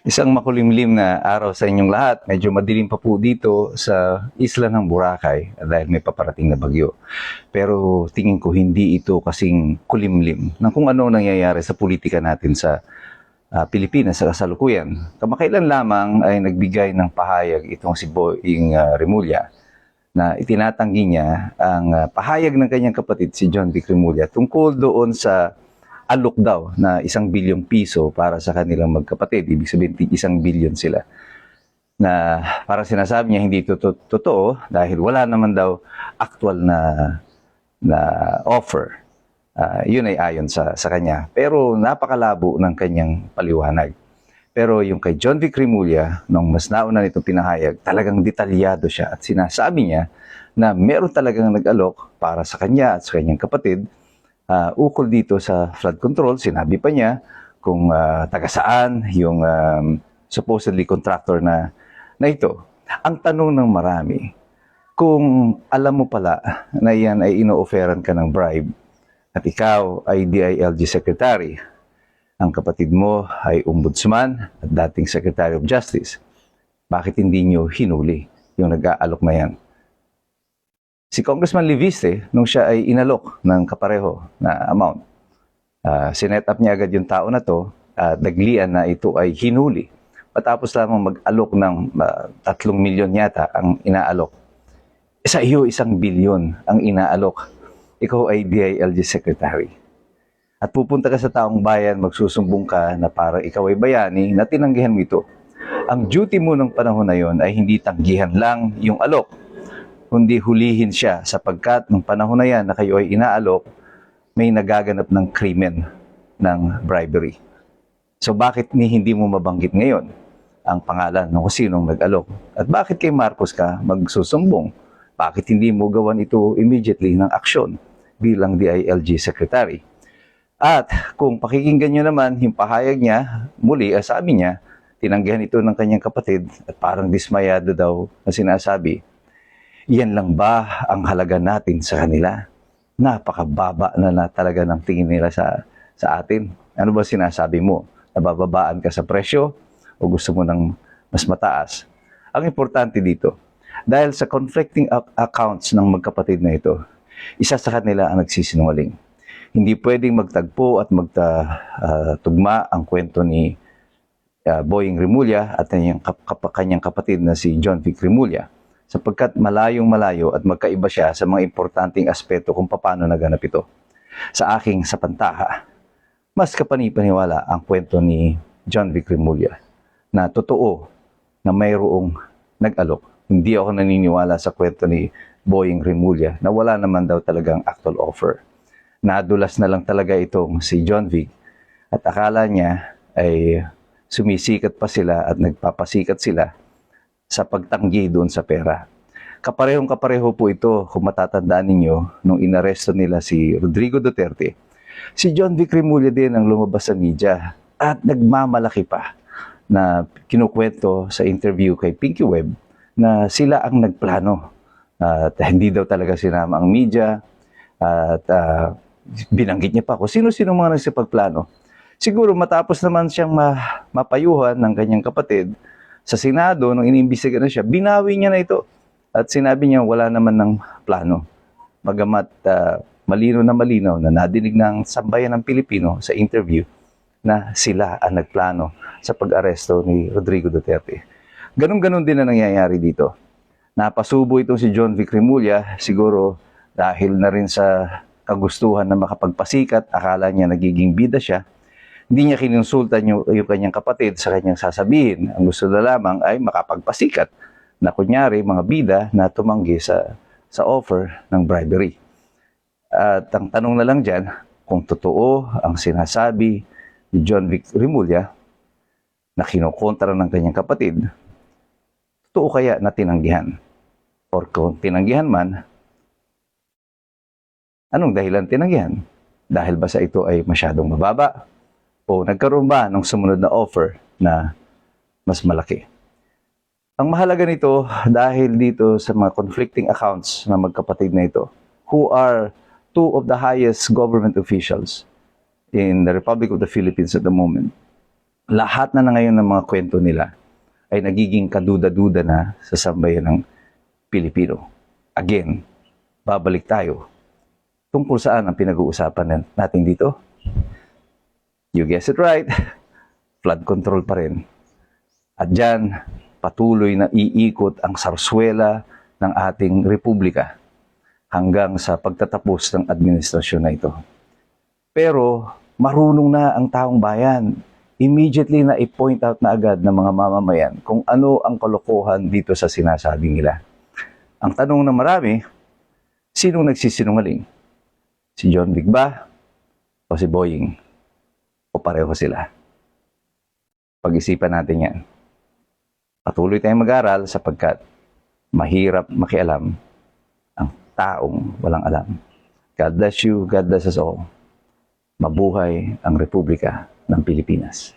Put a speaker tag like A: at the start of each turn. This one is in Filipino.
A: Isang makulimlim na araw sa inyong lahat. Medyo madilim pa po dito sa isla ng Boracay dahil may paparating na bagyo. Pero tingin ko hindi ito kasing kulimlim ng kung ano nangyayari sa politika natin sa Pilipinas sa kasalukuyan. Kamakailan lamang ay nagbigay ng pahayag itong si Boying Remulla na itinatanggi niya ang pahayag ng kanyang kapatid si John Vic Remulla tungkol doon sa alok daw na 1 bilyong piso para sa kanilang magkapatid. Ibig sabihin, 1 bilyon sila. Na parang sinasabi niya hindi ito totoo dahil wala naman daw actual na offer. Yun ay ayon sa kanya. Pero napakalabo ng kanyang paliwanag. Pero yung kay John Vic Remulla, nung mas nauna nitong pinahayag, talagang detalyado siya at sinasabi niya na meron talagang nag-alok para sa kanya at sa kanyang kapatid. Ukol dito sa flood control, sinabi pa niya kung taga saan yung supposedly contractor na ito. Ang tanong ng marami, kung alam mo pala na yan ay ino-offeran ka ng bribe at ikaw ay DILG Secretary, ang kapatid mo ay Ombudsman at dating Secretary of Justice, bakit hindi nyo hinuli yung nag-aalok na yan? Si Congressman Leviste, nung siya ay inalok ng kapareho na amount, sinet up niya agad yung tao na to at naglian na ito ay hinuli. Matapos lamang mag-alok ng 3 milyon yata ang inaalok. Sa iyo, 1 bilyon ang inaalok. Ikaw ay DILG Secretary. At pupunta ka sa taong bayan, magsusumbong ka na parang ikaw ay bayani na tinanggihan mo ito. Ang duty mo ng panahon na yon ay hindi tanggihan lang yung alok, kundi hulihin siya sapagkat nung panahon na yan na kayo ay inaalok, may nagaganap ng krimen ng bribery. So bakit hindi mo mabanggit ngayon ang pangalan ng kung sinong nag-alok? At bakit kay Marcos ka magsusumbong? Bakit hindi mo gawan ito immediately ng aksyon bilang DILG Secretary? At kung pakikinggan nyo naman yung pahayag niya, muli sabi niya, tinanggihan ito ng kanyang kapatid at parang dismayado daw na sinasabi, yan lang ba ang halaga natin sa kanila? Napakababa na talaga ng tingin nila sa atin. Ano ba sinasabi mo? Nabababaan ka sa presyo o gusto mo ng mas mataas? Ang importante dito, dahil sa conflicting accounts ng magkapatid na ito, isa sa kanila ang nagsisinungaling. Hindi pwedeng magtagpo at magtugma ang kwento ni Boying Remulla at kanyang kapatid na si John Vic Remulla, sapagkat malayong-malayo at magkaiba siya sa mga importanteng aspeto kung paano naganap ito. Sa aking sapantaha, mas kapanipaniwala ang kwento ni John Vic Remulla na totoo na mayroong nag-alok. Hindi ako naniniwala sa kwento ni Boying Remulla na wala naman daw talagang actual offer. Nadulas na lang talaga itong si John Vic at akala niya ay sumisikat pa sila at nagpapasikat sila sa pagtanggi doon sa pera. Kaparehong-kapareho po ito kung matatandaan ninyo nung inaresto nila si Rodrigo Duterte. Si John Vic Remulla din ang lumabas sa media at nagmamalaki pa na kinukwento sa interview kay Pinky Webb na sila ang nagplano. At hindi daw talaga sinama ang media at binanggit niya pa kung sino-sino mga nagsipagplano. Siguro matapos naman siyang mapayuhan ng kanyang kapatid sa Senado, nung inimbestiga na siya, binawi niya na ito. At sinabi niya wala naman ng plano. Bagamat malinaw na nadinig ng sambayan ng Pilipino sa interview na sila ang nagplano sa pag-aresto ni Rodrigo Duterte. Ganon-ganon din na nangyayari dito. Napasubo itong si John Vic Remulla, siguro dahil na rin sa kagustuhan na makapagpasikat, akala niya nagiging bida siya. Hindi niya kinonsultan yung kanyang kapatid sa kanyang sasabihin. Ang gusto na lamang ay makapagpasikat na kunyari mga bida na tumanggi sa offer ng bribery. At ang tanong na lang dyan, kung totoo ang sinasabi ni John Vic Remulla na kinokontra ng kanyang kapatid, totoo kaya na tinanggihan? Or kung tinanggihan man, anong dahilan tinanggihan? Dahil ba sa ito ay masyadong mababa? O nagkaroon ba ng sumunod na offer na mas malaki? Ang mahalaga nito dahil dito sa mga conflicting accounts ng magkapatid na ito, who are two of the highest government officials in the Republic of the Philippines at the moment. lahat na ngayon ng mga kwento nila ay nagiging kaduda-duda na sa sambayan ng Pilipino. Again, babalik tayo. Tungkol saan ang pinag-uusapan natin dito? You guessed it right. Flood control pa rin. At dyan, patuloy na iikot ang sarswela ng ating republika hanggang sa pagtatapos ng administrasyon na ito. Pero marunong na ang taong bayan. Immediately na i-point out na agad ng mga mamamayan kung ano ang kalokohan dito sa sinasabi nila. Ang tanong na marami, sinong nagsisinungaling? Si John Vic ba? O si Boying? O pareho sila? Pag-isipan natin yan. Patuloy tayong mag-aral sapagkat mahirap makialam ang taong walang alam. God bless you, God bless us all. Mabuhay ang Republika ng Pilipinas.